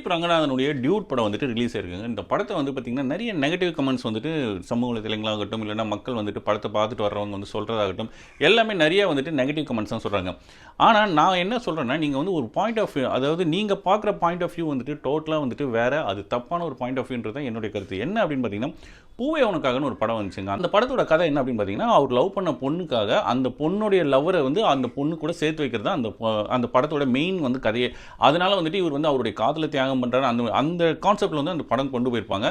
பிரதீப் ரங்கநாதனுடைய டியூட் படம் வந்துட்டு ரிலீஸ் ஆயிருக்குங்க. இந்த படத்தை வந்து பார்த்தீங்கன்னா, நிறைய நெகட்டிவ் கமெண்ட்ஸ் வந்துட்டு சமூக வலைதளங்களாகட்டும், இல்லைன்னா மக்கள் வந்துட்டு படத்தை பார்த்துட்டு வர்றவங்க வந்து சொல்றதாகட்டும், எல்லாமே நிறைய வந்துட்டு நெகட்டிவ் கமெண்ட்ஸ் தான் சொல்றாங்க. ஆனா, நான் என்ன சொல்றேன்னா, நீங்க வந்து ஒரு பாயிண்ட் ஆஃப் வியூ, அதாவது நீங்க பார்க்குற பாயிண்ட் ஆஃப் வியூ வந்துட்டு டோட்டலா வந்துட்டு வேற. அது தப்பான ஒரு பாயிண்ட் ஆஃப் வியூன்றது தான் என்னுடைய கருத்து. என்ன அப்படின்னு பார்த்தீங்கன்னா, பூவே உனக்காகன்னு ஒரு படம் வந்துச்சுங்க. அந்த படத்தோட கதை என்ன அப்படின்னு பார்த்தீங்கன்னா, அவர் லவ் பண்ண பொண்ணுக்காக அந்த பொண்ணுடைய லவ்வரை வந்து அந்த பொண்ணு கூட சேர்த்து வைக்கிறது தான் அந்த படத்தோட மெயின் வந்து கதையே. அதனால வந்துட்டு இவர் வந்து அவருடைய காதலை தியாகம் பண்ணுறாரு. அந்த அந்த கான்செப்டில் வந்து அந்த படம் கொண்டு போயிருப்பாங்க.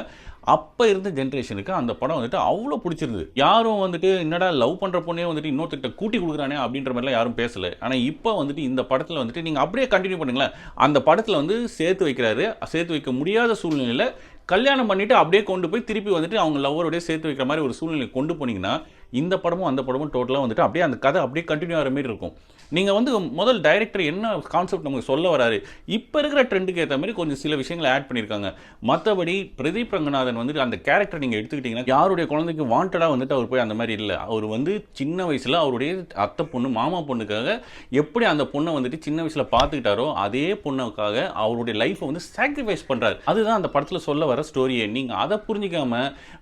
அப்போ இருந்த ஜென்ரேஷனுக்கு அந்த படம் வந்துட்டு அவ்வளோ பிடிச்சிருந்தது. யாரும் வந்துட்டு என்னடா லவ் பண்ணுற பொண்ணே வந்துட்டு இன்னொருத்திட்ட கூட்டி கொடுக்குறானே அப்படின்ற மாதிரிலாம் யாரும் பேசலை. ஆனால் இப்போ வந்துட்டு இந்த படத்தில் வந்துட்டு நீங்கள் அப்படியே கண்டினியூ பண்ணுங்களேன். அந்த படத்தில் வந்து சேர்த்து வைக்கிறாரு. சேர்த்து வைக்க முடியாத சூழ்நிலையில் கல்யாணம் பண்ணிட்டு அப்படியே கொண்டு போய் திருப்பி வந்துட்டு அவங்க லவ்வரோடய சேர்த்து வைக்கிற மாதிரி ஒரு சூழ்நிலை கொண்டு போனீங்கன்னா, இந்த படமும் அந்த படமும் டோட்டலாக வந்துட்டு அப்படியே அந்த கதை அப்படியே கண்டினியூ ஆகிற மாதிரி இருக்கும். நீங்கள் வந்து முதல் டைரக்டர் என்ன கான்செப்ட் நமக்கு சொல்ல வராரு, இப்போ இருக்கிற ட்ரெண்டுக்கு ஏற்ற மாதிரி கொஞ்சம் சில விஷயங்களை ஆட் பண்ணியிருக்காங்க. மற்றபடி பிரதீப் ரங்கநாதன் வந்துட்டு அந்த கேரக்டர் நீங்கள் எடுத்துக்கிட்டிங்கன்னா, யாருடைய குழந்தைக்கு வாண்டடாக வந்துட்டு அவர் போய் அந்த மாதிரி இல்லை. அவர் வந்து சின்ன வயசில் அவருடைய அத்தை பொண்ணு மாமா பொண்ணுக்காக எப்படி அந்த பொண்ணை வந்துட்டு சின்ன வயசில் பார்த்துக்கிட்டாரோ, அதே பொண்ணுக்காக அவருடைய லைஃப்பை வந்து சாக்ரிஃபைஸ் பண்ணுறாரு. அதுதான் அந்த படத்தில் சொல்ல வர ஸ்டோரியே. நீங்கள் அதை புரிஞ்சிக்காம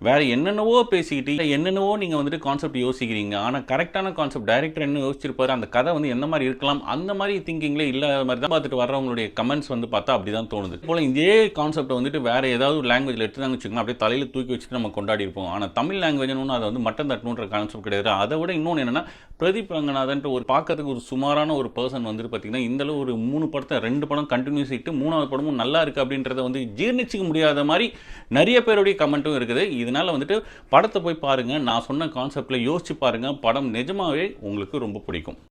வேறு என்னென்னவோ பேசிக்கிட்டு என்னென்னவோ நீங்கள் வந்துட்டு கான்செப்ட் யோசிக்கிறீங்க. ஆனால் கரெக்டான கான்செப்ட் டைரக்டர் என்ன யோசிச்சிருப்பாரு, அந்த கதை வந்து எந்த மாதிரி இருக்கலாம், அந்த மாதிரி திங்கிங்லே இல்லாத மாதிரி தான் பார்த்துட்டு வர்றவங்களுடைய கமெண்ட்ஸ் வந்து பார்த்தா அப்படி தான் தோணுது. போல இதே கான்செப்ட் வந்துட்டு வேற ஏதாவது ஒரு லாங்குவேஜில் எடுத்துதாங்க வச்சுக்கோங்க, அப்படியே தலையில் தூக்கி வச்சுட்டு நம்ம கொண்டாடி இருப்போம். ஆனால் தமிழ் லாங்குவேஜ்னு அதை வந்து மட்டம் தட்டணுன்ற கான்செப்ட் கிடையாது. அதை விட இன்னொன்று என்னன்னா, பிரதீப் ரங்கநாதன் ஒரு பார்க்கறதுக்கு ஒரு சுமாரான ஒரு பர்சன் வந்துட்டு பார்த்தீங்கன்னா, இந்தளவு ஒரு 3 படத்தை 2 படம் கண்டினியூஸ் இட்டு 3வது படமும் நல்லா இருக்குது அப்படின்றத வந்து ஜீர்ணிச்சிக்க முடியாத மாதிரி நிறைய பேருடைய கமெண்ட்டும் இருக்குது. இதனால் வந்துட்டு படத்தை போய் பாருங்கள். நான் சொன்ன கான்செப்டில் யோசிச்சு பாருங்கள். படம் நிஜமாகவே உங்களுக்கு ரொம்ப பிடிக்கும்.